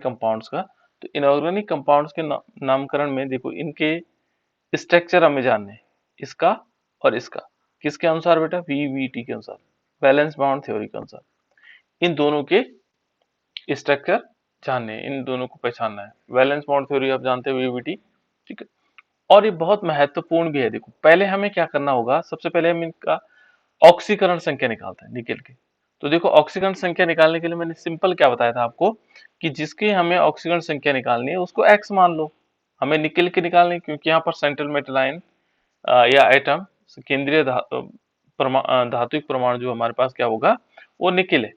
Compounds का। तो inorganic compounds के नामकरण में देखो इनके स्ट्रक्चर हमें जानने हैं, इसका और इसका। किसके अनुसार बेटा? वीवीटी के अनुसार, वैलेंस बॉन्ड थ्योरी के अनुसार। इन दोनों के स्ट्रक्चर जानने हैं, इन दोनों को पहचानना है। वैलेंस बॉन्ड थ्योरी आप जानते हो, वीवीटी, ठीक है। और ये बहुत महत्वपूर्ण भी है। देखो पहले हमें क्या करना होगा, सबसे पहले हम इनका ऑक्सीकरण संख्या निकालते हैं निकेल की। तो देखो ऑक्सीकरण संख्या निकालने के लिए मैंने सिंपल क्या बताया था आपको कि जिसकी हमें ऑक्सीकरण संख्या निकालनी है उसको x मान लो। हमें निकेल की निकालनी है क्योंकि यहाँ पर सेंट्रल मेटल आयन या एटम, केंद्रीय धात्विक परमाणु जो हमारे पास क्या होगा वो निकेल है,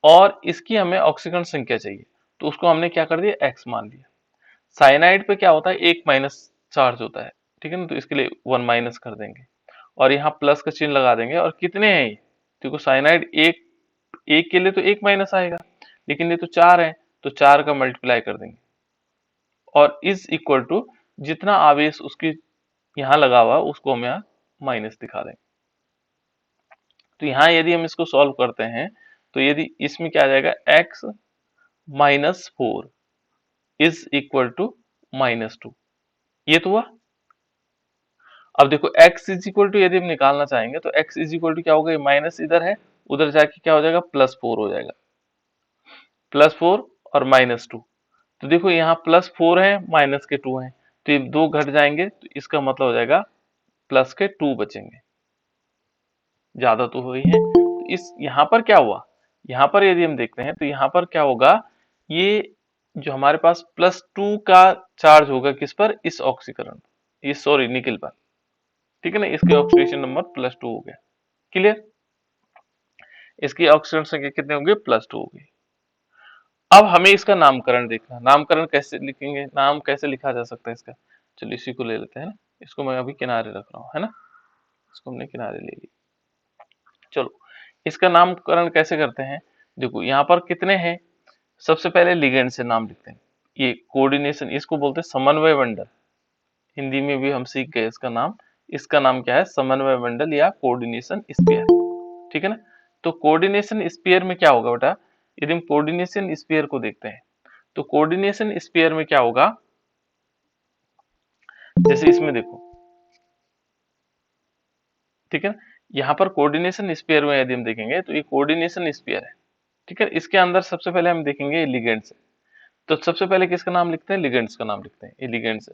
और इसकी हमें ऑक्सीकरण संख्या चाहिए, तो उसको हमने क्या कर दिया x मान लिया। साइनाइड पे क्या होता है, 1 माइनस चार्ज होता है, ठीक है ना, तो इसके लिए 1 माइनस कर देंगे और यहाँ प्लस का चिन्ह लगा देंगे। और कितने हैं ये? देखो साइनाइड एक के लिए तो 1 माइनस आएगा, लेकिन ये तो 4 है तो 4 का मल्टीप्लाई कर देंगे और इज इक्वल टू जितना आवेश उसकी यहाँ लगा हुआ उसको हम यहाँ माइनस दिखा देंगे। तो यहाँ यदि हम इसको सॉल्व करते हैं तो यदि इसमें क्या आ जाएगा, x minus 4 is equal to -2, ये तो हुआ। अब देखो x इज इक्वल टू यदि हम निकालना चाहेंगे तो x इज इक्वल टू क्या होगा, माइनस इधर है, उधर जाके क्या हो जाएगा, +4 हो जाएगा, +4 और -2। तो देखो यहाँ +4 है, माइनस के 2 है, तो ये 2 घट जाएंगे, तो इसका मतलब हो जाएगा प्लस के 2 बचेंगे, ज्यादा तो हो ही है। तो इस यहाँ पर क्या हुआ, यहाँ पर यदि हम देखते हैं तो यहाँ पर क्या होगा, ये जो हमारे पास +2 का चार्ज होगा किस पर, इस ऑक्सीकरण, ये सॉरी निकेल पर, ठीक है ना, इसके ऑक्सीडेशन नंबर +2 हो गया। क्लियर? इसकी ऑक्सीजन संख्या कितने होंगे, +2 होगी। अब हमें इसका नामकरण देखना, नामकरण कैसे लिखेंगे, नाम कैसे लिखा जा सकता है इसका। चलिए इसी को ले लेते हैं ना, इसको मैं अभी किनारे रख रहा हूँ, है ना, इसको हमने किनारे ले लिया। चलो इसका नामकरण कैसे करते हैं, देखो यहाँ पर कितने हैं, सबसे पहले लिगेंड से नाम लिखते हैं। ये कोऑर्डिनेशन, इसको बोलते हैं समन्वय मंडल, हिंदी में भी हम सीख गए इसका नाम। इसका नाम क्या है, समन्वय मंडल या कोऑर्डिनेशन स्फीयर, ठीक है ना। तो कोऑर्डिनेशन स्फीयर में क्या होगा बेटा, यदि हम कोऑर्डिनेशन स्फीयर को देखते हैं तो कोऑर्डिनेशन स्फीयर में क्या होगा, जैसे इसमें देखो, ठीक है ना, यहाँ पर कोऑर्डिनेशन स्फीयर में यदि हम देखेंगे तो ये कोऑर्डिनेशन स्फीयर है, ठीक है। इसके अंदर सबसे पहले हम देखेंगे लिगेंड्स, तो सबसे पहले किसका नाम लिखते हैं, लिगेंड्स का नाम लिखते हैं, ये लिगेंड्स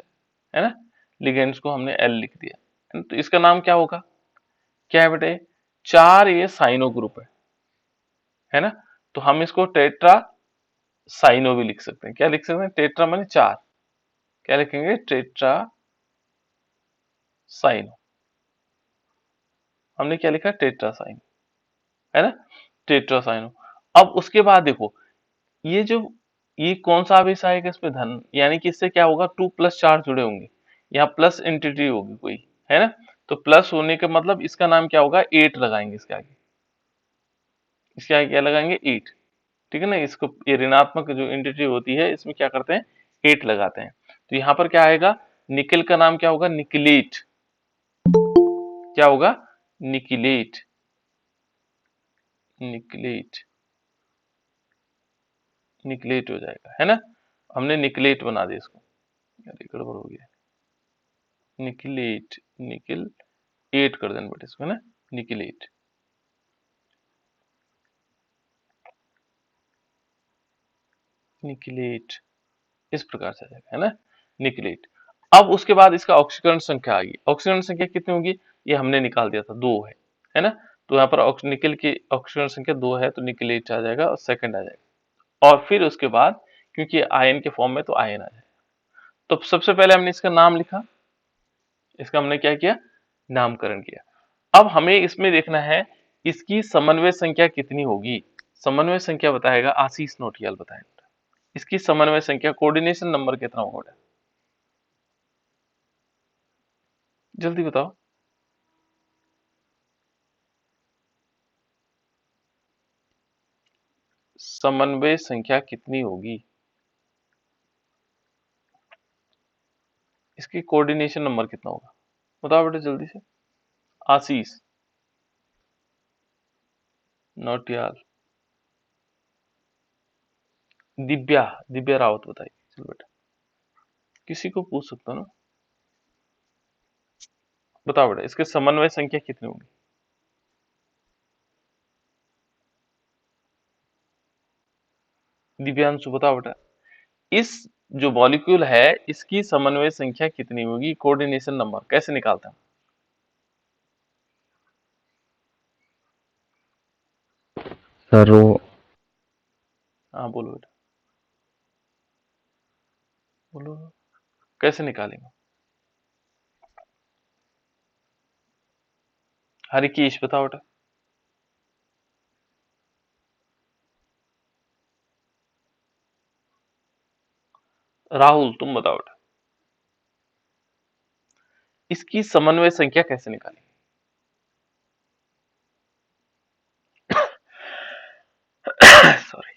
है ना, लिगेंड्स को हमने एल लिख दिया, है ना? तो इसका नाम क्या होगा, क्या है बेटे, 4 ये साइनो ग्रुप है ना, तो हम इसको टेट्रा साइनो भी लिख सकते हैं। क्या लिख सकते हैं, टेट्रा माने 4, क्या लिखेंगे, टेट्रा साइनो, हमने क्या लिखा, टेट्रा साइनो, है ना, टेट्रा साइनो। अब उसके बाद देखो ये जो, ये कौन सा आवेश आएगा इसमें, धन, यानी कि इससे क्या होगा, 2 प्लस चार्ज जुड़े होंगे, यहाँ प्लस एंटिटी होगी कोई, है ना, तो प्लस होने का मतलब इसका नाम क्या होगा, 8 लगाएंगे इसके आगे, इसके आगे क्या लगाएंगे, 8, ठीक है ना। इसको ये ऋणात्मक जो एंटिटी होती है इसमें क्या करते हैं, 8 लगाते हैं। तो यहाँ पर क्या आएगा, निकेल का नाम क्या होगा, निकलेट, क्या होगा, निकलेट, निकलेट, निकलेट हो जाएगा, है ना, हमने निकलेट बना दिया इसको, यार ये गड़बड़ हो गया, निकलेट, निकल 8 कर देना बेटे इसको, है ना, निकलेट, निकलेट, इस प्रकार से आ जाएगा, है ना, निकलेट। अब उसके बाद इसका ऑक्सीकरण संख्या आ गई, ऑक्सीकरण संख्या कितनी होगी, ये हमने निकाल दिया था, 2 है ना, तो यहाँ पर निकल की ऑक्सीकरण संख्या 2 है तो निकलेट आ जाएगा और सेकंड आ जाएगा। और फिर उसके बाद क्योंकि आयन के फॉर्म में तो आयन आ जाएगा। तो सबसे पहले हमने इसका नाम लिखा, इसका हमने क्या किया, नामकरण किया। अब हमें इसमें देखना है इसकी समन्वय संख्या कितनी होगी, समन्वय संख्या बताएगा आशीष नोटियाल, बताएगा इसकी समन्वय संख्या, कोऑर्डिनेशन नंबर कितना होगा, जल्दी बताओ, समन्वय संख्या कितनी होगी, इसकी कोऑर्डिनेशन नंबर कितना होगा, बताओ बेटे जल्दी से, आशीष नोटियाल, दिव्या, दिव्या रावत बताइए। चलो बेटा, किसी को पूछ सकता हूँ ना। बताओ बेटा, इसके समन्वय संख्या कितनी होगी? दिव्यांशु बताओ बेटा, इस जो मॉलिक्यूल है इसकी समन्वय संख्या कितनी होगी? कोऑर्डिनेशन नंबर कैसे निकालते हैं? सर वो हाँ बोलो बेटा, बोलो, कैसे निकालेंगे? हरिकेश बताओ बेटा। राहुल तुम बताओ बेटा, इसकी समन्वय संख्या कैसे निकालेंगे? सॉरी।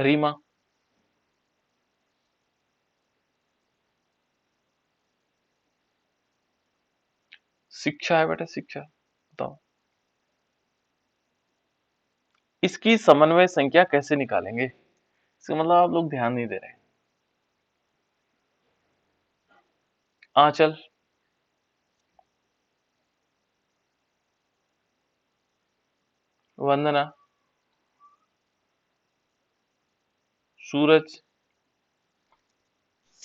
रीमा, शिक्षा है बेटा, शिक्षा बताओ, इसकी समन्वय संख्या कैसे निकालेंगे? इसका मतलब आप लोग ध्यान नहीं दे रहे। आंचल, वंदना, सूरज,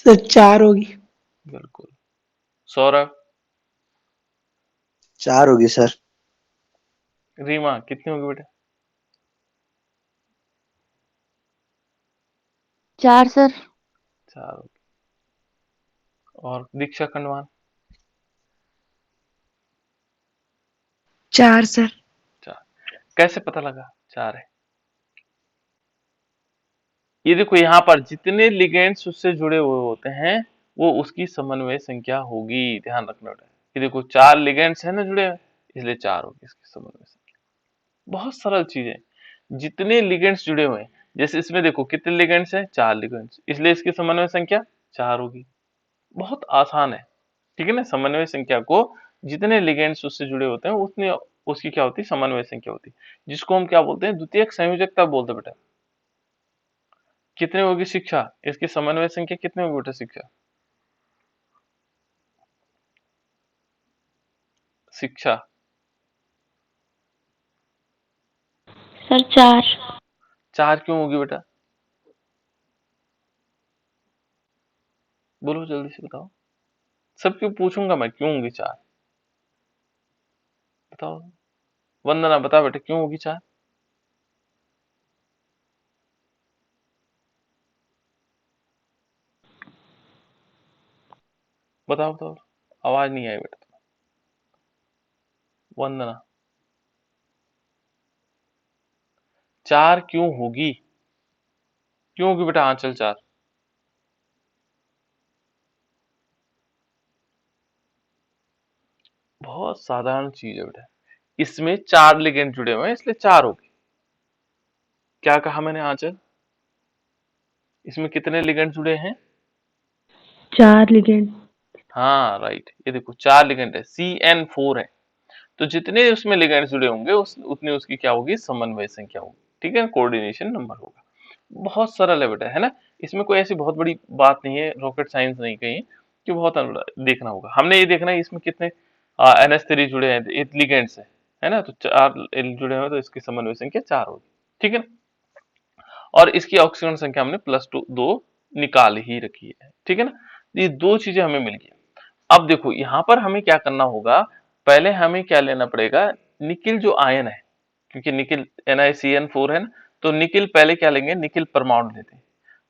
सर 4 होगी। बिल्कुल, सौरभ, 4 होगी सर। रीमा कितनी होगी बेटा? 4 सर। 4 होगी। और दीक्षा खंडवान? 4 सर। 4। कैसे पता लगा 4 है? ये देखो यहाँ पर जितने लिगेंड्स उससे जुड़े हुए होते हैं वो उसकी समन्वय संख्या होगी, ध्यान रखना बेटा। ये देखो 4 लिगेंड्स है ना जुड़े हुए, इसलिए 4 होगी इसकी समन्वय संख्या। बहुत सरल चीज है, जितने लिगेंड्स जुड़े हुए हैं, जैसे इसमें देखो कितने लिगेंड्स हैं? 4 लिगेंड्स, इसलिए इसकी समन्वय संख्या 4 होगी। बहुत आसान है, ठीक है ना। समन्वय संख्या को जितने लिगेंड्स उससे जुड़े होते हैं उतनी उसकी क्या होती है? समन्वय संख्या होती है, जिसको हम क्या बोलते हैं? द्वितीयक संयोजकता बोलते हैं बेटा। कितनी होगी शिक्षा? इसकी समन्वय संख्या कितनी होगी बेटा शिक्षा? शिक्षा सर 4। 4 क्यों होगी बेटा? बोलो जल्दी से बताओ, सबको पूछूंगा मैं क्यों होगी 4। बताओ, वंदना बता बेटा क्यों होगी 4? बताओ बताओ, आवाज नहीं आई बेटा। वंदना, 4 क्यों होगी? क्यों होगी बेटा आंचल 4? बहुत साधारण चीज है बेटा, इसमें 4 लिगेंड जुड़े हुए हैं इसलिए 4 होगी। क्या कहा मैंने आंचल? इसमें कितने लिगेंड जुड़े हैं? 4 लिगेंड। हाँ राइट, ये देखो 4 लिगेंड है, CN4 है। तो जितने उसमें लिगेंड जुड़े होंगे उतनी उसकी क्या होगी? समन्वय संख्या होगी, ठीक है, कोऑर्डिनेशन नंबर होगा। बहुत सरल है बेटा, है ना। इसमें कोई ऐसी बहुत बड़ी बात नहीं है, रॉकेट साइंस नहीं कही कि बहुत देखना होगा। हमने ये देखना है इसमें कितने NH3 जुड़े हैं, लिगेंड्स है ना। तो 4 जुड़े हुए तो इसकी समन्वय संख्या 4 होगी, ठीक है ना। और इसकी ऑक्सीजन संख्या हमने +2 निकाल ही रखी है, ठीक है ना। ये 2 चीजें हमें मिल गई। अब देखो यहाँ पर हमें क्या करना होगा, पहले हमें क्या लेना पड़ेगा? निकिल जो आयन है, क्योंकि निकिल NiCN4 है ना, तो निकिल पहले क्या लेंगे? निकिल परमाणु लेते हैं।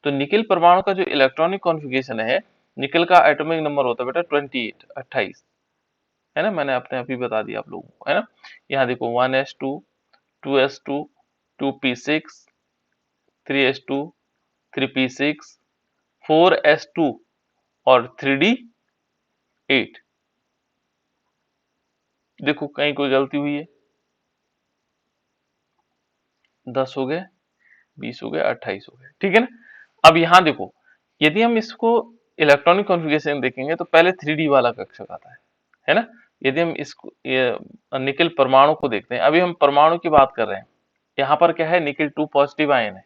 तो निकिल परमाणु का जो इलेक्ट्रॉनिक कॉन्फ़िगरेशन है, निकिल का एटॉमिक नंबर होता है बेटा 28 28, है ना। मैंने अपने आप ही बता दिया आप लोगों को, है ना। यहाँ देखो 1s2 2s2 2p6 3s2 3p6 4s2 और 3d8। देखो कहीं कोई गलती हुई है? 10 हो गए, 20 हो गए, 28 हो गए, ठीक है ना। अब यहाँ देखो, यदि हम इसको इलेक्ट्रॉनिक कॉन्फ़िगरेशन देखेंगे तो पहले 3D वाला कक्षक आता है ना। यदि हम इसको निकिल परमाणु को देखते हैं, अभी हम परमाणु की बात कर रहे हैं। यहाँ पर क्या है? निकिल 2 पॉजिटिव आयन है,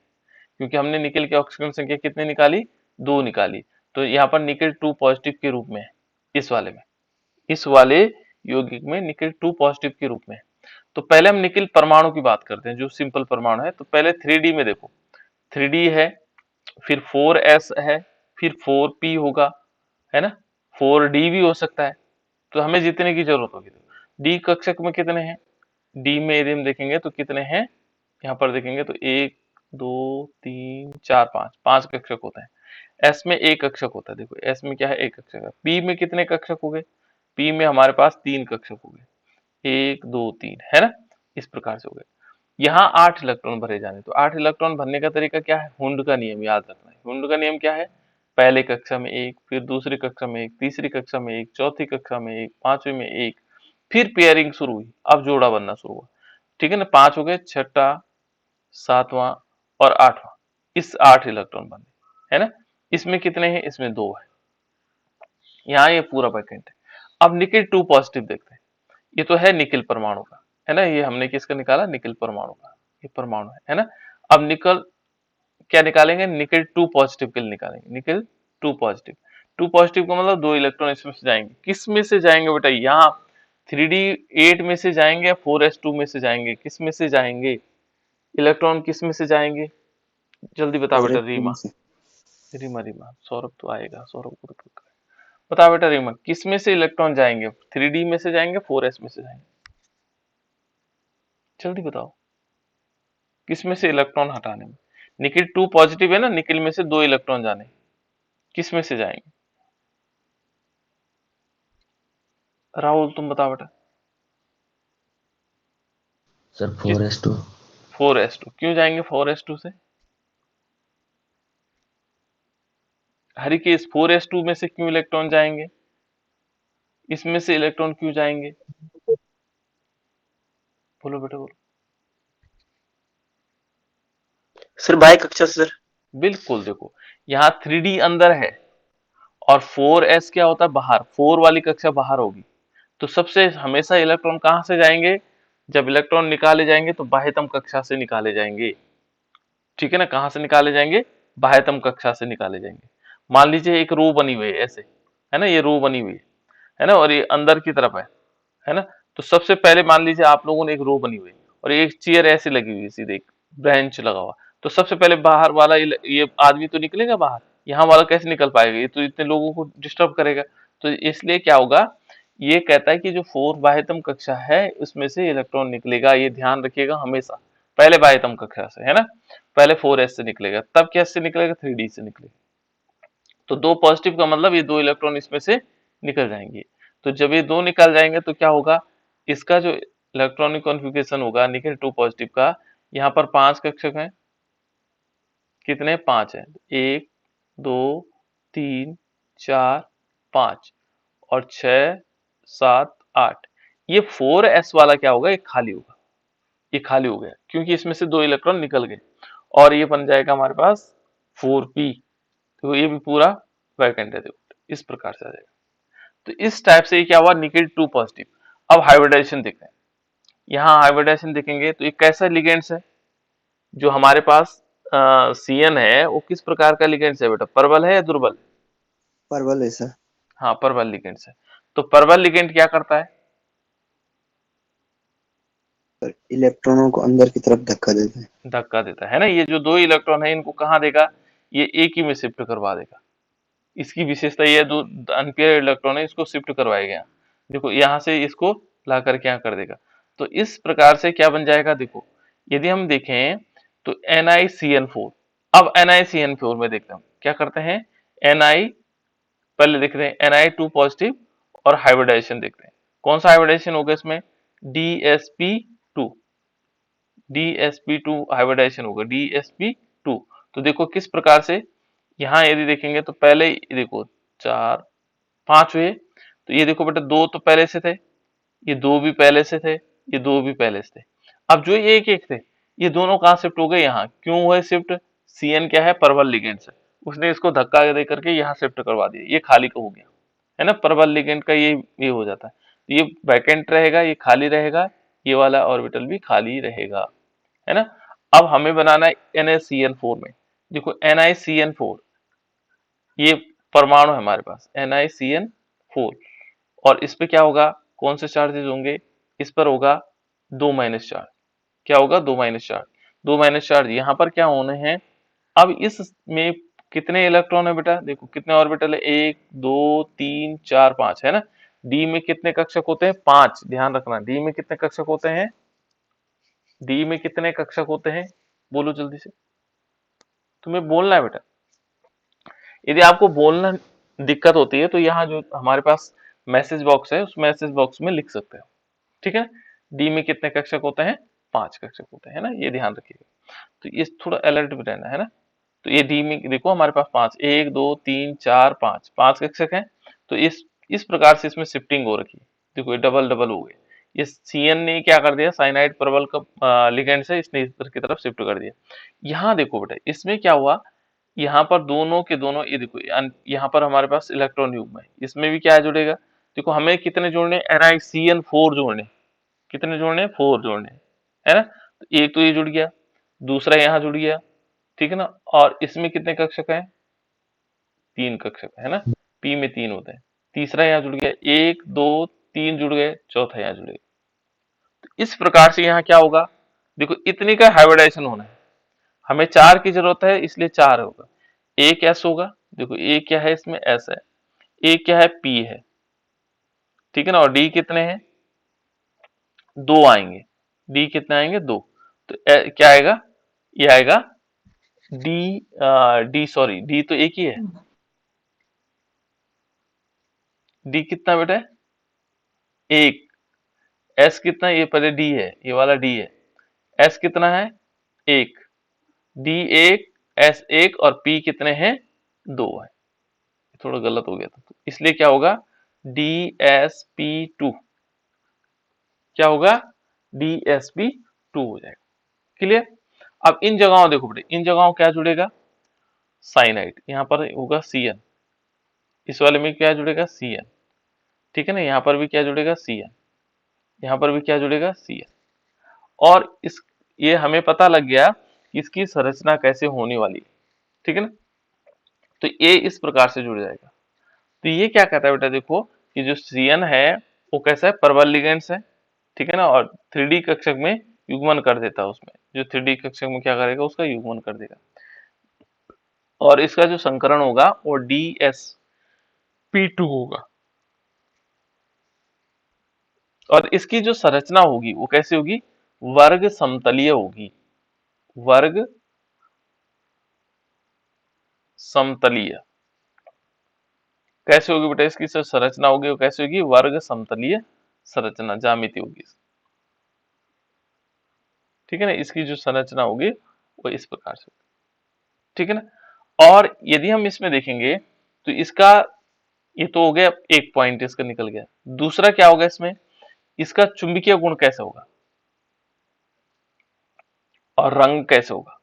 क्योंकि हमने निकेल की ऑक्सीजन संख्या कितनी निकाली, 2 निकाली। तो यहाँ पर निकेल 2 पॉजिटिव के रूप में है, इस वाले यौगिक में निकेल 2 पॉजिटिव के रूप में है। तो पहले हम निकेल परमाणु की बात करते हैं, जो सिंपल परमाणु है। तो पहले 3D में देखो, 3D है, फिर 4s है, फिर 4p होगा, है ना, 4d भी हो सकता है। तो हमें जितने की जरूरत होगी। डी कक्षक में कितने हैं, डी में यदि हम देखेंगे तो कितने हैं, यहाँ पर देखेंगे तो 1 2 3 4 5 5 कक्षक होते हैं। एस में एक कक्षक होता है, देखो एस में क्या है, एक कक्षक है। पी में कितने कक्षक हो गए, पी में हमारे पास 3 कक्षक हो गए, 1 2 3, है ना, इस प्रकार से हो गए। यहाँ 8 इलेक्ट्रॉन भरे जाने, तो 8 इलेक्ट्रॉन भरने का तरीका क्या है, हुंड का नियम याद रखना है। हुंड का नियम क्या है, पहले कक्षा में 1, फिर दूसरी कक्षा में 1, तीसरी कक्षा में 1, चौथी कक्षा में 1, पांचवी में 1, फिर पेयरिंग शुरू हुई, अब जोड़ा बनना शुरू हुआ। ठीक है ना, 5 हो गए, छठा, सातवां और आठवां, इस 8 इलेक्ट्रॉन बने, है ना। इसमें कितने हैं, इसमें 2 है। यहाँ ये पूरा वैकेंट है। अब निकेल 2 पॉजिटिव देखते हैं। ये तो है निकेल परमाणु का, है ना, ये हमने किसका निकाला, निकेल परमाणु का, ये परमाणु है ना। अब निकल क्या निकालेंगे, निकेल 2 पॉजिटिव के लिए निकालेंगे, निकेल 2 पॉजिटिव। 2 पॉजिटिव का मतलब 2 इलेक्ट्रॉन इसमें से जाएंगे, किस में से जाएंगे बेटा, यहाँ 3D8 में से जाएंगे, 4s2 में से जाएंगे, किस में से जाएंगे, इलेक्ट्रॉन किस में से जाएंगे, जल्दी बता बेटा। रीमा, रीमा रीमा, सौरभ तो आएगा, सौरभ को तो बता बेटा, रीमा किस में से इलेक्ट्रॉन जाएंगे, 3D में से जाएंगे, 4s में से जाएंगे, जल्दी बताओ, किस में से इलेक्ट्रॉन हटाने में। निकेल 2 पॉजिटिव है ना, निकेल में से 2 इलेक्ट्रॉन जाने, किस में से जाएंगे, राहुल तुम बता बेटा। Sir 4s2। 4s2 क्यों जाएंगे, 4s2 से, हरिकेश 4s2 में से क्यों इलेक्ट्रॉन जाएंगे, इसमें से इलेक्ट्रॉन क्यों जाएंगे, बोलो बेटा बोलो। सर बाय कक्षा से सर। बिल्कुल, देखो यहाँ 3D अंदर है और 4s क्या होता है बाहर, 4 वाली कक्षा बाहर होगी। तो सबसे हमेशा इलेक्ट्रॉन कहाँ से जाएंगे, जब इलेक्ट्रॉन निकाले जाएंगे तो बाह्यतम कक्षा से निकाले जाएंगे। ठीक है ना, कहाँ से निकाले जाएंगे, बाह्यतम कक्षा से निकाले जाएंगे। मान लीजिए एक रो बनी हुई है ऐसे, है ना, ये रो बनी हुई है ना, और ये अंदर की तरफ है ना। तो सबसे पहले मान लीजिए आप लोगों ने एक रो बनी हुई और एक चेयर ऐसी लगी हुई है, सीधे एक बेंच लगा हुआ। तो सबसे पहले बाहर वाला ये आदमी तो निकलेगा बाहर, यहाँ वाला कैसे निकल पाएगा, ये तो इतने लोगों को डिस्टर्ब करेगा। तो इसलिए क्या होगा, ये कहता है कि जो 4 बाह्यतम कक्षा है उसमें से इलेक्ट्रॉन निकलेगा, ये ध्यान रखिएगा हमेशा, पहले बाह्यतम कक्षा से, है ना, पहले 4s से निकलेगा, तब क्या से निकलेगा, 3D से निकलेगा। तो 2 पॉजिटिव का मतलब ये 2 इलेक्ट्रॉन इसमें से निकल जाएंगे। तो जब ये 2 निकल जाएंगे तो क्या होगा, इसका जो इलेक्ट्रॉनिक कॉन्फ़िगरेशन होगा निकेल 2 पॉजिटिव का, यहाँ पर 5 कक्षक हैं, कितने, 5 है, 1 2 3 4 5 और 6 7 8। ये 4s वाला क्या होगा, ये खाली होगा, ये खाली हो गया क्योंकि इसमें से 2 इलेक्ट्रॉन निकल गए और ये बन जाएगा हमारे पास 4p। तो ये भी पूरा वैकेंट है, देखो इस प्रकार से आ जाएगा। तो इस टाइप से क्या हुआ, निकेल 2 पॉजिटिव। अब हाइब्रिडाइजेशन देखते हैं, यहाँ हाइब्रिडाइजेशन देखेंगे तो एक कैसा लिगेंड्स है, जो हमारे पास CN है वो किस प्रकार का लिगेंड्स है बेटा, प्रबल है या दुर्बल, परवल है सर। हाँ प्रबल लिगेंड्स है। तो प्रबल लिगेंड क्या करता है, इलेक्ट्रॉनों को अंदर की तरफ धक्का देते हैं। धक्का देता है ना, ये जो 2 इलेक्ट्रॉन है इनको कहाँ देगा, ये एक ही में शिफ्ट करवा देगा। इसकी विशेषता ये है, 2 अनपेयर इलेक्ट्रॉन है, इसको शिफ्ट करवाएगा, देखो यहाँ से इसको ला करके यहाँ कर देगा। तो इस प्रकार से क्या बन जाएगा, देखो यदि हम देखें तो NiCN4। अब NiCN4 में देखते हैं क्या करते हैं, Ni पहले देख रहे हैं Ni2 पॉजिटिव और हाइब्रिडाइजेशन देखते हैं, कौन सा हाइब्रिडाइजेशन होगा इसमें, DsP2, DsP2 हाइब्रिडाइजेशन होगा, DsP2। तो देखो किस प्रकार से, यहाँ यदि देखेंगे तो पहले देखो 4 5 हुए, तो ये देखो बेटा 2 तो पहले से थे, ये 2 भी पहले से थे, ये 2 भी पहले से थे। अब जो ये एक एक थे, ये दोनों कहाँ शिफ्ट हो गए, यहाँ क्यों हुए शिफ्ट, CN क्या है, प्रबल लिगेंड से, उसने इसको धक्का दे करके यहाँ शिफ्ट करवा दिया, ये खाली का हो गया, है ना, प्रबल लिगेंड का ये हो जाता है। तो ये वैकेंट रहेगा, ये खाली रहेगा, ये वाला ऑर्बिटल भी खाली रहेगा, है ना। अब हमें बनाना है NaCN4 में, देखो NiCN4 ये परमाणु है हमारे पास NiCN4, और इस पे क्या होगा, कौन से चार्जेस होंगे, इस पर होगा 2 माइनस चार्ज। क्या होगा, 2 माइनस चार्ज। 2 माइनस चार्ज यहाँ पर क्या होने हैं, अब इसमें कितने इलेक्ट्रॉन है बेटा, देखो कितने ऑर्बिटल है, 1 2 3 4 5 है ना। डी में कितने कक्षक होते हैं, 5, ध्यान रखना डी में कितने कक्षक होते हैं, डी में कितने कक्षक होते हैं, बोलो जल्दी से, तुम्हें बोलना है बेटा। यदि आपको बोलना दिक्कत होती है तो यहाँ जो हमारे पास मैसेज बॉक्स है, उस मैसेज बॉक्स में लिख सकते हो, ठीक है। डी में कितने कक्षक होते हैं, 5 कक्षक होते हैं ना, ये ध्यान रखिएगा। तो ये थोड़ा अलर्ट भी रहना है ना। तो ये डी में देखो हमारे पास 5, 1 2 3 4 5, 5 कक्षक हैं। तो इस प्रकार से इसमें शिफ्टिंग हो रखी है, देखो ये डबल डबल हो गए। ये सीएन ने क्या कर दिया, साइनाइड प्रबल का लिगेंड से इसने इस की तरफ शिफ्ट कर दिया। यहाँ देखो बेटा इसमें क्या हुआ, यहाँ पर दोनों के दोनों, ये देखो यहाँ पर हमारे पास इलेक्ट्रॉन युग्म है, इसमें भी क्या जुड़ेगा, देखो हमें कितने जोड़ने, NiCN4 जोड़ने, कितने जोड़ने, 4 जोड़ने, है ना। तो एक तो ये जुड़ गया, दूसरा यहाँ जुड़ गया, ठीक है ना। और इसमें कितने कक्षक हैं, 3 कक्षक है ना, पी में 3 होते हैं। तीसरा यहाँ जुड़ गया, 1 2 3 जुड़ गए, चौथा यहाँ जुड़ गया। तो इस प्रकार से यहाँ क्या होगा, देखो इतनी का हाइब्रिडाइजेशन होना है, हमें 4 की जरूरत है इसलिए 4 होगा। एक एस होगा, देखो एक क्या है इसमें, एस है, एक क्या है, पी है, ठीक है ना। और डी कितने हैं, 2 आएंगे, डी कितने आएंगे, 2। तो क्या आएगा, ये आएगा डी, डी सॉरी डी तो एक ही है, डी कितना बेटा है, एक। एस कितना, ये पहले डी है, ये वाला डी है, एस कितना है, एक, डी एक, एस एक, और पी कितने हैं, 2 है। थोड़ा गलत हो गया था, तो इसलिए क्या होगा, DsP2, क्या होगा, DsP2 हो जाएगा। क्लियर। अब इन जगहों देखो बेटे, इन जगहों क्या जुड़ेगा, साइनाइड, यहाँ पर होगा Cn, इस वाले में क्या जुड़ेगा, Cn, ठीक है ना। यहाँ पर भी क्या जुड़ेगा, Cn, यहाँ पर भी क्या जुड़ेगा, Cn। और इस, ये हमें पता लग गया कि इसकी संरचना कैसे होने वाली है, ठीक है ना। तो ये इस प्रकार से जुड़ जाएगा। तो ये क्या कहता है बेटा, देखो कि जो Cn है वो कैसा है, प्रबल लिगेंड्स है, ठीक है ना। और 3D कक्षक में युग्मन कर देता है, उसमें जो 3D कक्षक में क्या करेगा, उसका युग्मन कर देगा। और इसका जो संकरण होगा वो DsP2 होगा। और इसकी जो संरचना होगी वो कैसी होगी, वर्ग समतलीय होगी, वर्ग समतलीय। कैसे होगी बेटा, इसकी जो संरचना होगी वो कैसे होगी, वर्ग समतलीय संरचना, ज्यामिति होगी, ठीक है ना। इसकी जो संरचना होगी वो इस प्रकार से होगी, ठीक है ना। और यदि हम इसमें देखेंगे तो इसका, ये तो हो गया एक पॉइंट इसका निकल गया। दूसरा क्या होगा इसमें, इसका चुंबकीय गुण कैसे होगा और रंग कैसे होगा,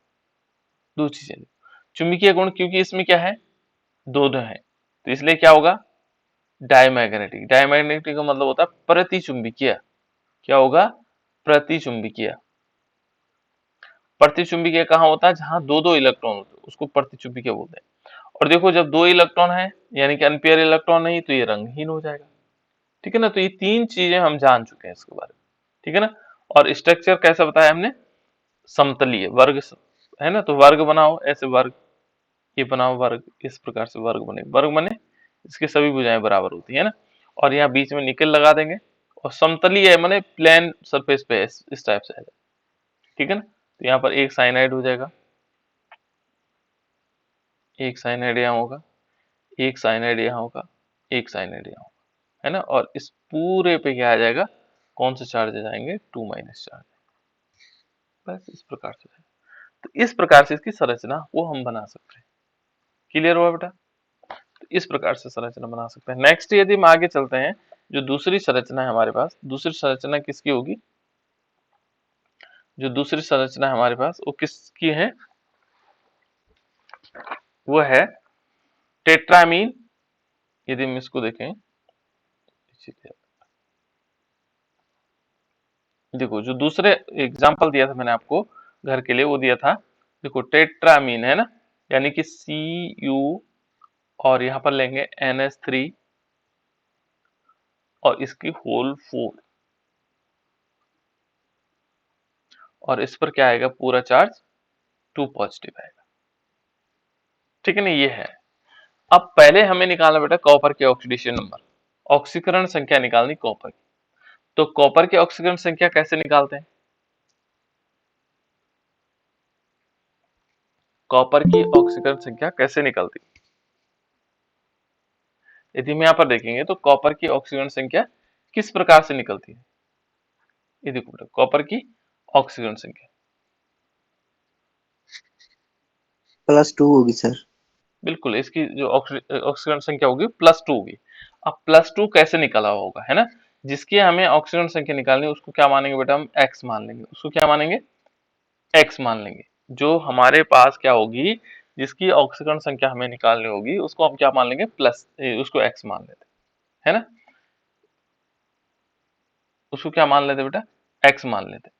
दो चीजें। चुंबकीय गुण, क्योंकि इसमें क्या है, दो दो है, तो इसलिए क्या होगा, डायमैग्नेटिक। डायमैग्नेटिक का मतलब होता है प्रतिचुंबकीय। क्या होगा, प्रतिचुंबकीय। प्रतिचुंबकीय कहाँ होता है, जहां दो दो इलेक्ट्रॉन होते हैं उसको प्रतिचुंबकीय बोलते हैं। और देखो जब 2 इलेक्ट्रॉन है यानी कि अनपेयर इलेक्ट्रॉन नहीं, तो ये रंगहीन हो जाएगा, ठीक है ना। तो ये 3 चीजें हम जान चुके हैं इसके बारे में, ठीक है ना। और स्ट्रक्चर कैसा बताया हमने, समतलीय वर्ग है ना। तो वर्ग बनाओ ऐसे, वर्ग ये बनाओ, वर्ग इस प्रकार से वर्ग बने, वर्ग बने, इसकी सभी भुजाएं बराबर होती है ना। और यहाँ बीच में निकल लगा देंगे, और समतलीय है माने प्लेन सरफेस पे इस टाइप से है, ठीक है ना। तो यहाँ पर एक साइनाइड हो जाएगा, एक साइनाइड यहाँ होगा, एक साइनाइड यहाँ होगा, एक साइनाइड यहाँ होगा, है ना। और इस पूरे पे क्या आ जाएगा, कौन से चार्जेस आएंगे, 2 माइनस चार्ज, बस इस प्रकार से। तो इस प्रकार से इसकी संरचना वो हम बना सकते हैं। क्लियर हुआ बेटा। तो इस प्रकार से संरचना बना सकते हैं। नेक्स्ट यदि हम आगे चलते हैं, जो दूसरी संरचना है हमारे पास, दूसरी संरचना किसकी होगी, जो दूसरी संरचना है हमारे पास वो किसकी है, वो है टेट्रामीन। यदि हम इसको देखें, देखो जो दूसरे एग्जांपल दिया था मैंने आपको घर के लिए, वो दिया था, देखो टेट्रामीन है ना, यानी कि Cu और यहां पर लेंगे NH3 और इसकी होल 4 और इस पर क्या आएगा, पूरा चार्ज 2 पॉजिटिव आएगा। ठीक है ना, ये है। अब पहले हमें निकालना बेटा कॉपर के ऑक्सीडेशन नंबर, ऑक्सीकरण संख्या निकालनी कॉपर की। तो कॉपर की ऑक्सीकरण संख्या कैसे निकालते हैं? कॉपर की ऑक्सीकरण संख्या कैसे निकलती है? यदि हम यहाँ पर देखेंगे तो कॉपर की ऑक्सीकरण संख्या किस प्रकार से निकलती है? ये देखो बेटा, कॉपर की ऑक्सीकरण संख्या +2 होगी सर। बिल्कुल, इसकी जो ऑक्सीकरण संख्या होगी +2 होगी। अब +2 कैसे निकला होगा, है ना? जिसकी हमें ऑक्सीकरण संख्या निकालनी है उसको क्या मानेंगे बेटा, हम x मान लेंगे। उसको क्या मानेंगे, x मान लेंगे। जो हमारे पास क्या होगी, जिसकी ऑक्सीकरण संख्या हमें निकालनी होगी उसको हम क्या मान लेंगे, उसको x मान लेते, है ना? उसको क्या मान लेते बेटा, x मान लेते।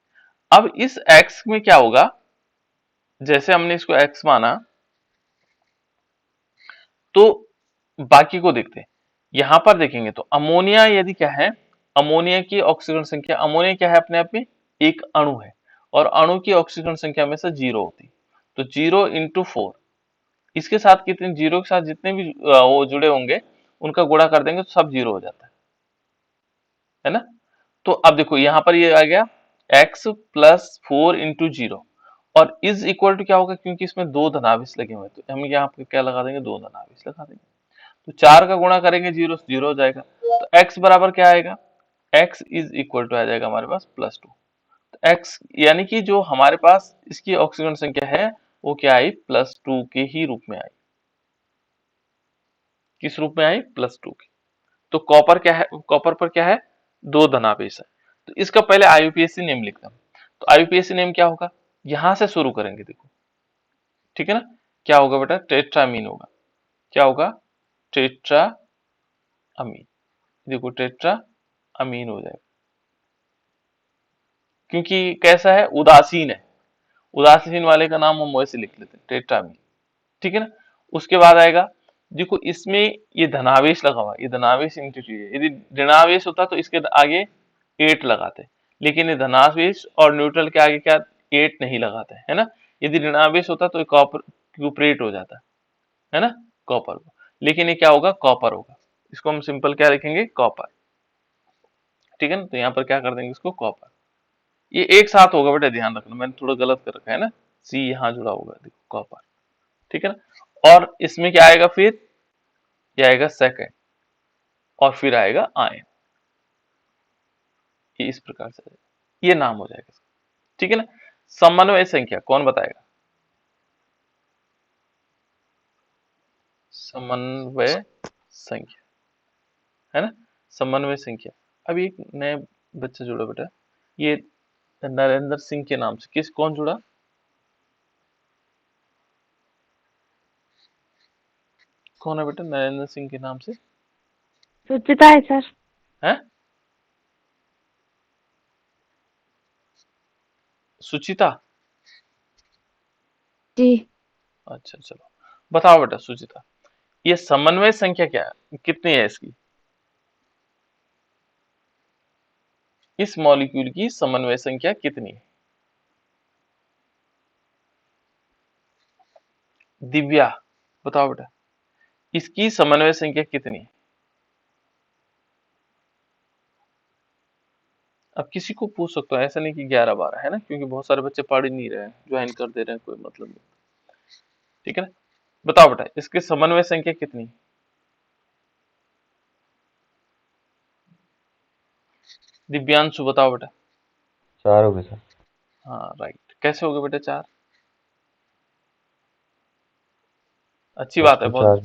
अब इस x में क्या होगा, जैसे हमने इसको x माना तो बाकी को देखते हैं। यहां पर देखेंगे तो अमोनिया यदि क्या है, अमोनिया की ऑक्सीकरण संख्या, अमोनिया क्या है अपने आप में, एक अणु है और अणु की ऑक्सीकरण संख्या में से 0 होती है। तो 0 इंटू 4, इसके साथ कितने, 0 के साथ जितने भी वो जुड़े होंगे उनका गुणा कर देंगे तो सब 0 हो जाता है ना? तो अब देखो यहां पर ये आ गया x प्लस 4 इंटू 0 और इज इक्वल टू क्या होगा, क्योंकि इसमें 2 धनावेश लगे हुए हैं तो हम यहाँ पे क्या लगा देंगे, 2 धनावेश लगा देंगे। तो 4 का गुणा करेंगे 0 से 0 हो जाएगा। तो x बराबर क्या आएगा, x इज इक्वल टू आ जाएगा हमारे पास +2। तो x यानी कि जो हमारे पास इसकी ऑक्सीजन संख्या है वो क्या आई, +2 के ही रूप में आई। किस रूप में आई, +2 की। तो कॉपर क्या है, कॉपर पर क्या है, 2 धनावेश है। तो इसका पहले आईयूपीएसी नेम लिखता हूं। तो आईयूपीएसी नेम क्या होगा, यहां से शुरू करेंगे देखो, ठीक है ना? क्या होगा बेटा, टेट्रामीन होगा। क्या होगा, टेट्रा अमीन। देखो टेट्रा अमीन हो जाएगा, क्योंकि कैसा है, उदासीन है। उदासीन वाले का नाम हम वैसे लिख लेते हैं, टेट्रामीन। ठीक है ना? उसके बाद आएगा, देखो इसमें ये धनावेश लगा हुआ है, ये धनावेश इंटीटी है। यदि ऋणावेश होता तो इसके आगे 8 लगाते, लेकिन ये धनावेश और न्यूट्रल के आगे क्या 8 नहीं लगाते, है ना? यदि ऋणावेश होता तो कॉपर क्यूपरेट हो जाता है ना, कॉपर को। लेकिन ये क्या होगा, कॉपर होगा। इसको हम सिंपल क्या लिखेंगे, कॉपर। ठीक है ना? तो यहाँ पर क्या कर देंगे इसको, कॉपर। ये एक साथ होगा बेटा, ध्यान रखना, मैंने थोड़ा गलत कर रखा है ना, सी यहाँ जुड़ा होगा, देखो कॉपर। ठीक है ना? और इसमें क्या आएगा फिर, ये आएगा सेकंड और फिर आएगा आयन। ये इस प्रकार से आएगा, ये नाम हो जाएगा। ठीक है ना? समन्वय संख्या कौन बताएगा, समन्वय संख्या, है ना? समन्वय संख्या। अब एक नया बच्चा जुड़ा बेटा, ये नरेंद्र सिंह के नाम से, किस कौन जुड़ा, कौन है बेटा नरेंद्र सिंह के नाम से, सुचिता है सर। है सुचिता? जी। अच्छा चलो बताओ बेटा सुचिता, ये समन्वय संख्या क्या है, कितनी है इसकी, इस मॉलिक्यूल की समन्वय संख्या कितनी है? दिव्या बताओ बेटा, इसकी समन्वय संख्या कितनी है? अब किसी को पूछ सकते हो, ऐसा नहीं कि 11-12 है ना, क्योंकि बहुत सारे बच्चे पढ़ ही नहीं रहे हैं, ज्वाइन कर दे रहे हैं, कोई मतलब नहीं। ठीक है ना? बताओ बेटा इसकी समन्वय संख्या कितनी है? दिव्यांशु बताओ बेटा। 4 हो गए सर। हाँ राइट, कैसे हो गए बेटा 4? अच्छी बात है, बहुत।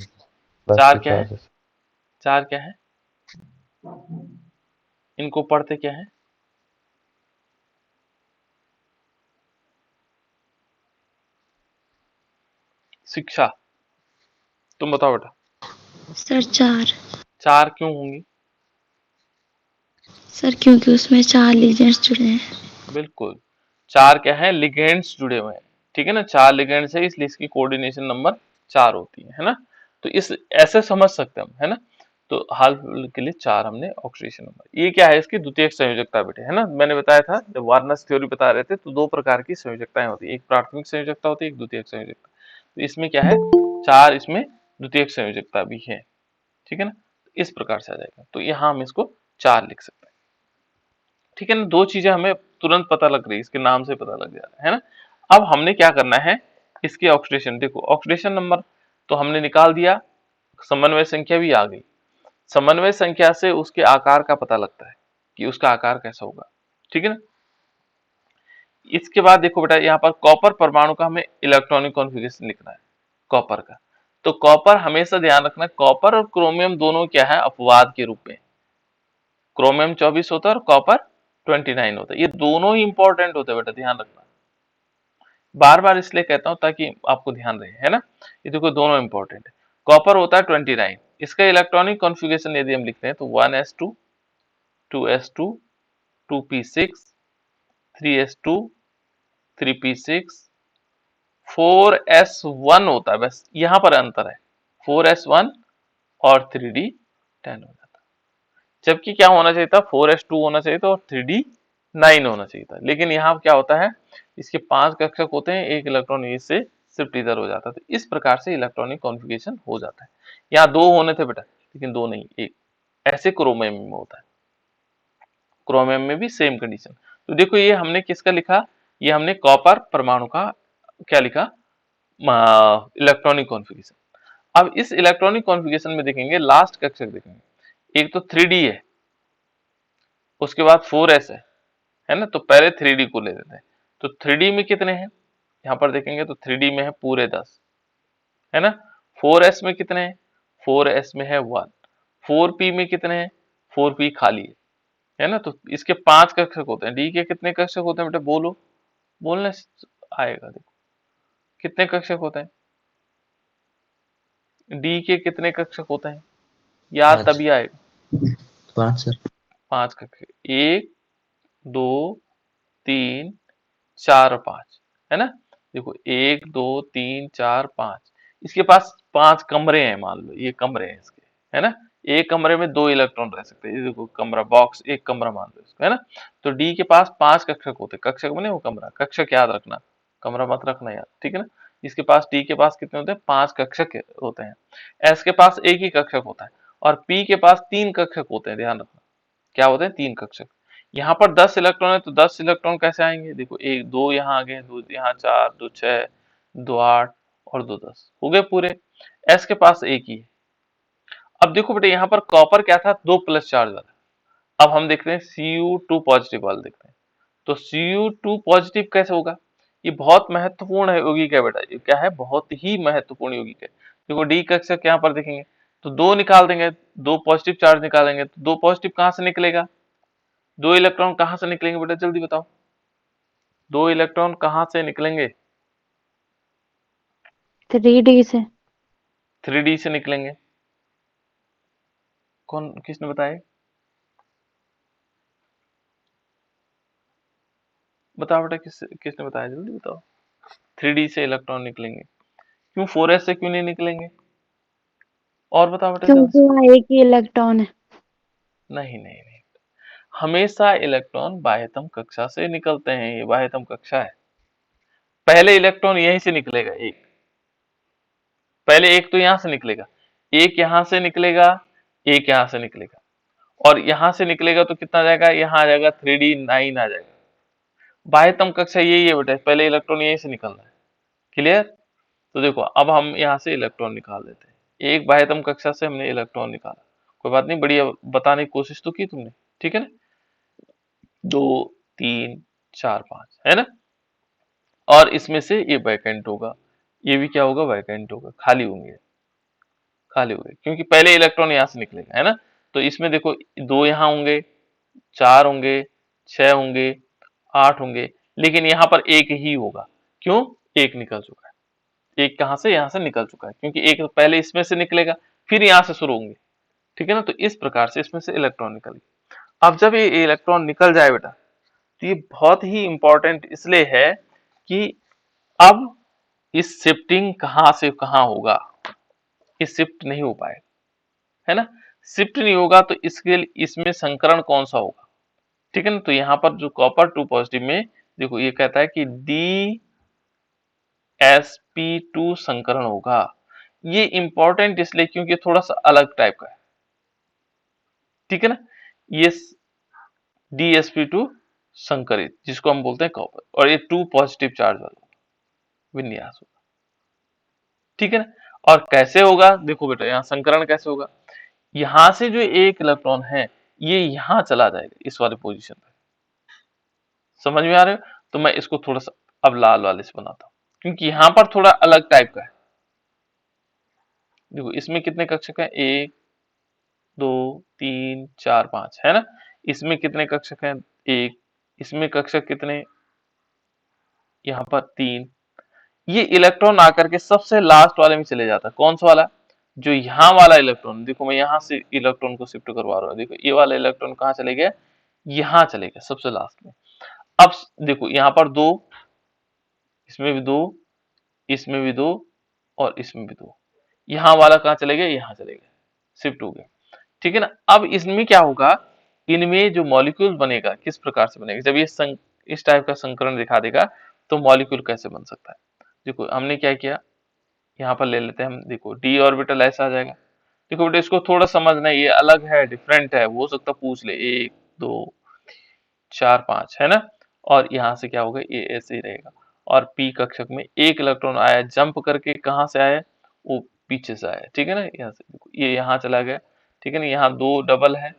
प्लस 4 टू क्या है, चार्ज 4 क्या है, इनको पढ़ते क्या है, शिक्षा। तुम बताओ बेटा, सर 4। 4 क्यों होंगी? सर क्योंकि उसमें 4 लीजेंड्स जुड़े हैं। बिल्कुल, 4 क्या है, लिगेंड्स जुड़े हुए हैं। ठीक है ना, 4 लिगेंड से, इसलिए इसकी कोऑर्डिनेशन नंबर 4 होती है ना। तो इस ऐसे समझ सकते हैं हम, है ना। तो हाल के लिए 4 हमने ऑक्सीडेशन नंबर। ये क्या है, इसकी द्वितीयक संयोजकता बेटे, है ना। मैंने बताया था जब वार्नस थ्योरी बता रहे थे, तो 2 प्रकार की संयोजकताएं होती है, एक प्राथमिक संयोजकता होती है, एक द्वितीयक संयोजकता। तो इसमें क्या है, 4 इसमें द्वितीयक संयोजकता भी है, ठीक है ना। इस प्रकार से आ जाएगा, तो यहाँ हम इसको 4 लिख सकते हैं, ठीक है ना। 2 चीजें हमें तुरंत पता लग रही है, इसके नाम से पता लग जा रहा है ना। अब हमने क्या करना है, इसके ऑक्सीडेशन, देखो ऑक्सीडेशन नंबर तो हमने निकाल दिया, समन्वय संख्या भी आ गई। समन्वय संख्या से उसके आकार का पता लगता है कि उसका आकार कैसा होगा, ठीक है ना। इसके बाद देखो बेटा, यहाँ पर कॉपर परमाणु का हमें इलेक्ट्रॉनिक कॉन्फ़िगरेशन लिखना है, कॉपर का। तो कॉपर हमेशा ध्यान रखना, कॉपर और क्रोमियम दोनों क्या है, अपवाद के रूप में। क्रोमियम 24 होता है और कॉपर 29 होता है, ये दोनों ही इंपॉर्टेंट होते हैं बेटा, ध्यान रखना। बार बार इसलिए कहता हूं ताकि आपको ध्यान रहे, है ना। ये देखो दोनों इंपॉर्टेंट है। कॉपर होता है 29, इसका इलेक्ट्रॉनिक कॉन्फ़िगरेशन यदि हम लिखते हैं तो 1s2 2s2 2p6 3s2 3p6 4s1 होता है, बस यहां पर अंतर है, 4s1 और 3d10 हो जाता है। जबकि क्या होना चाहिए था, 4s2 होना चाहिए था और 3d9 होना चाहिए था, लेकिन यहाँ क्या होता है, इसके 5 कक्षक होते हैं, एक इलेक्ट्रॉन इससे शिफ्ट इधर हो जाता है, तो इस प्रकार से इलेक्ट्रॉनिक कॉन्फ़िगरेशन हो जाता है। यहाँ 2 होने थे बेटा, लेकिन 2 नहीं, 1। ऐसे क्रोमियम में होता है, क्रोमियम में भी सेम कंडीशन। तो देखो ये हमने किसका लिखा, ये हमने कॉपर परमाणु का क्या लिखा, इलेक्ट्रॉनिक कॉन्फ़िगरेशन। अब इस इलेक्ट्रॉनिक कॉन्फ़िगरेशन में देखेंगे, लास्ट कक्षक देखेंगे, एक तो 3d है, उसके बाद 4s है ना। तो पहले 3d को ले लेते हैं। तो 3d में कितने हैं, यहाँ पर देखेंगे तो 3d में है पूरे 10, है ना। 4s में कितने हैं, 4s में है 1। 4p में कितने हैं, 4p खाली है ना। तो इसके 5 कक्षक होते हैं, d के कितने कक्षक होते हैं बेटा, बोलो, बोलने से आएगा, देखो कितने कक्षक होते हैं, d के कितने कक्षक होते हैं, याद 5 तभी आएगा। 5 सर। 5 कक्षक, 1 2 3 4 और 5, है ना। देखो 1 2 3 4 5, इसके पास 5 कमरे हैं, मान लो ये कमरे हैं इसके, है ना। एक कमरे में 2 इलेक्ट्रॉन रह सकते हैं, ये देखो कमरा बॉक्स, एक कमरा मान लो इसको, है ना। तो डी के पास 5 कक्षक होते हैं, कक्षक बने वो कमरा, कक्षक याद रखना, कमरा मत रखना याद, ठीक है ना। इसके पास डी के पास कितने होते हैं, 5 कक्षक होते हैं। एस के पास एक ही कक्षक होता है, और पी के पास 3 कक्षक होते हैं, ध्यान रखना क्या होते हैं, 3 कक्षक। यहाँ पर 10 इलेक्ट्रॉन है, तो 10 इलेक्ट्रॉन कैसे आएंगे, देखो 1 2 यहाँ आ गए, 2 यहाँ 4 2 6 2 8 और 2 10 हो गए पूरे। एस के पास एक ही है। अब देखो बेटे यहाँ पर कॉपर क्या था, 2 प्लस चार्ज वाला। अब हम देखते हैं Cu2 पॉजिटिव वाला देखते हैं। तो Cu2 पॉजिटिव कैसे होगा, ये बहुत महत्वपूर्ण है यौगिक है बेटा, ये क्या है, बहुत ही महत्वपूर्ण यौगिक है। देखो डी कक्षक यहाँ पर देखेंगे तो 2 निकाल देंगे, 2 पॉजिटिव चार्ज निकालेंगे, तो 2 पॉजिटिव कहाँ से निकलेगा, 2 इलेक्ट्रॉन कहां से निकलेंगे बेटा, जल्दी बताओ, 2 इलेक्ट्रॉन कहां से निकलेंगे, 3D से। 3d से निकलेंगे। कौन, किसने बताया, बताओ बेटा, किसने बताया, जल्दी बताओ। 3d से इलेक्ट्रॉन निकलेंगे, क्यों 4s से क्यों नहीं निकलेंगे, और बताओ बेटा जल्दी क्योंकि से। वहाँ एक ही इलेक्ट्रॉन है। नहीं नहीं नहीं, हमेशा इलेक्ट्रॉन बाह्यतम कक्षा से निकलते हैं, ये बाह्यतम कक्षा है। पहले इलेक्ट्रॉन यहीं से निकलेगा, एक, पहले एक तो यहां से निकलेगा, एक यहां से निकलेगा, एक यहां से निकलेगा, और यहां से निकलेगा तो कितना जाएगा, यहां आ जाएगा 3d9 आ जाएगा। बाह्यतम कक्षा यही है बेटा, पहले इलेक्ट्रॉन यहीं से निकल रहा है, क्लियर। तो देखो अब हम यहाँ से इलेक्ट्रॉन निकाल देते हैं, एक बाह्यतम कक्षा से हमने इलेक्ट्रॉन निकाला, कोई बात नहीं, बढ़िया बताने की कोशिश तो की तुमने, ठीक है ना। 2 3 4 5 है ना, और इसमें से ये वैकेंट होगा, ये भी क्या होगा, वैकेंट होगा, खाली होंगे, खाली होंगे, क्योंकि पहले इलेक्ट्रॉन यहाँ से निकलेगा, है ना। तो इसमें देखो 2 यहाँ होंगे, 4 होंगे, 6 होंगे, 8 होंगे, लेकिन यहाँ पर एक ही होगा, क्यों, एक निकल चुका है, एक कहां से, यहाँ से निकल चुका है, क्योंकि एक पहले इसमें से निकलेगा, फिर यहाँ से शुरू होंगे, ठीक है ना। तो इस प्रकार से इसमें से इलेक्ट्रॉन निकल गए। अब जब ये इलेक्ट्रॉन निकल जाए बेटा, तो ये बहुत ही इंपॉर्टेंट इसलिए है कि अब इस शिफ्टिंग कहां से कहां होगा, ये शिफ्ट नहीं हो पाएगा, है ना। शिफ्ट नहीं होगा तो इसके लिए इसमें संकरण कौन सा होगा, ठीक है ना। तो यहाँ पर जो कॉपर 2 पॉजिटिव में देखो ये कहता है कि DsP2 संकरण होगा। ये इंपॉर्टेंट इसलिए क्योंकि थोड़ा सा अलग टाइप का है, ठीक है ना। ये DsP2 संकरित जिसको हम बोलते हैं कॉपर, और ये 2 पॉजिटिव चार्ज वाला विन्यास होगा, ठीक है ना। और कैसे होगा, देखो बेटा यहाँ संकरण कैसे होगा, यहां से जो एक इलेक्ट्रॉन है ये यहां चला जाएगा इस वाले पोजीशन पे, समझ में आ रहे हो। तो मैं इसको थोड़ा सा अब लाल वाले से बनाता हूं क्योंकि यहां पर थोड़ा अलग टाइप का है। देखो इसमें कितने कक्षक है, 1 2 3 4 5, है ना। इसमें कितने कक्षक हैं, 1, इसमें कक्षक कितने, यहाँ पर 3। ये इलेक्ट्रॉन आकर के सबसे लास्ट वाले में चले जाता है, कौन सा वाला, जो यहाँ वाला इलेक्ट्रॉन। देखो मैं यहाँ से इलेक्ट्रॉन को शिफ्ट करवा रहा हूँ, देखो ये वाला इलेक्ट्रॉन कहाँ चले गया, यहाँ चले गए सबसे लास्ट में। अब देखो यहाँ पर 2, इसमें भी 2, इसमें भी 2 और इसमें भी 2, यहाँ वाला कहाँ चले गए, यहाँ चले गए, शिफ्ट हो गए, ठीक है ना। अब इसमें क्या होगा, इनमें जो मॉलिक्यूल बनेगा किस प्रकार से बनेगा, जब ये इस टाइप का संकरण दिखा देगा तो मॉलिक्यूल कैसे बन सकता है। देखो हमने क्या किया, यहाँ पर ले लेते हैं हम, देखो डी ऑर्बिटल ऐसा आ जाएगा। देखो बेटा इसको थोड़ा समझना, ये अलग है, डिफरेंट है, वो हो सकता पूछ ले, 1 2 4 5, है ना। और यहाँ से क्या होगा, ये ऐसे ही रहेगा। और पी कक्षक में एक इलेक्ट्रॉन आया, जंप करके कहाँ से आया, वो पीछे से आया, ठीक है ना। यहाँ से देखो ये यहाँ चला गया, ठीक है ना। यहाँ 2 डबल है,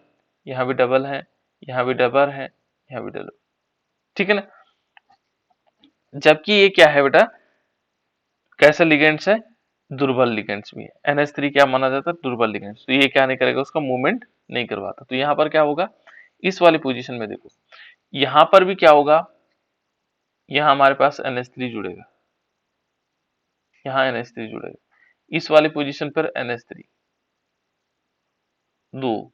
यहाँ भी डबल है, यहाँ भी डबल है, यहाँ भी डबल, ठीक है ना। जबकि ये क्या है बेटा, कैसे लिगेंड्स है, दुर्बल लिगेंड्स भी है। NH3 क्या माना जाता है, दुर्बल लिगेंड्स, तो ये क्या नहीं करेगा, उसका मूवमेंट नहीं करवाता। तो यहाँ पर क्या होगा, इस वाली पोजीशन में देखो यहाँ पर भी क्या होगा, यहाँ हमारे पास NH3 जुड़ेगा, यहाँ NH3 जुड़ेगा, इस वाली पोजीशन पर NH3 2,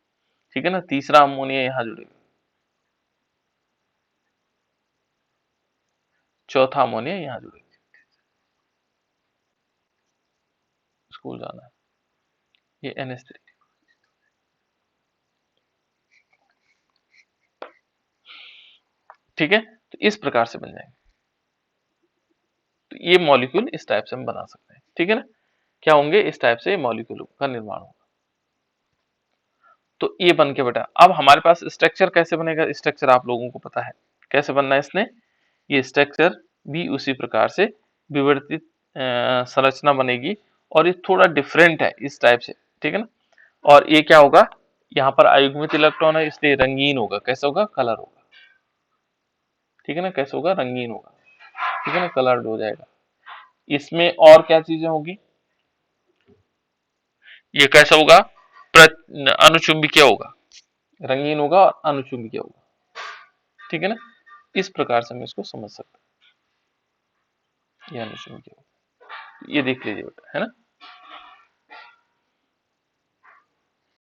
ठीक है ना। तीसरा अमोनिया यहाँ जुड़ेगा, चौथा अमोनिया यहाँ जुड़ेगा। स्कूल जाना है, ये NH3, ठीक है। तो इस प्रकार से बन जाएंगे, तो ये मॉलिक्यूल इस टाइप से हम बना सकते हैं, ठीक है ना। क्या होंगे, इस टाइप से मॉलिक्यूल का निर्माण होगा। तो ये बन के बेटा, अब हमारे पास स्ट्रक्चर कैसे बनेगा, स्ट्रक्चर आप लोगों को पता है कैसे बनना है इसने। ये स्ट्रक्चर भी उसी प्रकार से विवर्तित संरचना बनेगी, और ये थोड़ा डिफरेंट है इस टाइप से, ठीक है ना। और ये क्या होगा, यहाँ पर अयुग्मित इलेक्ट्रॉन है इसलिए रंगीन होगा, कैसे होगा, कलर होगा, ठीक है ना। कैसे होगा, रंगीन होगा, ठीक है ना, कलर्ड हो जाएगा। इसमें और क्या चीजें होगी, ये कैसा होगा, अनुचुंबकीय होगा, रंगीन होगा और अनुचुंबकीय होगा, ठीक है ना। इस प्रकार से हम इसको समझ सकते हैं, ये अनुचुंबकीय होगा, ये देख लीजिए बेटा, है ना।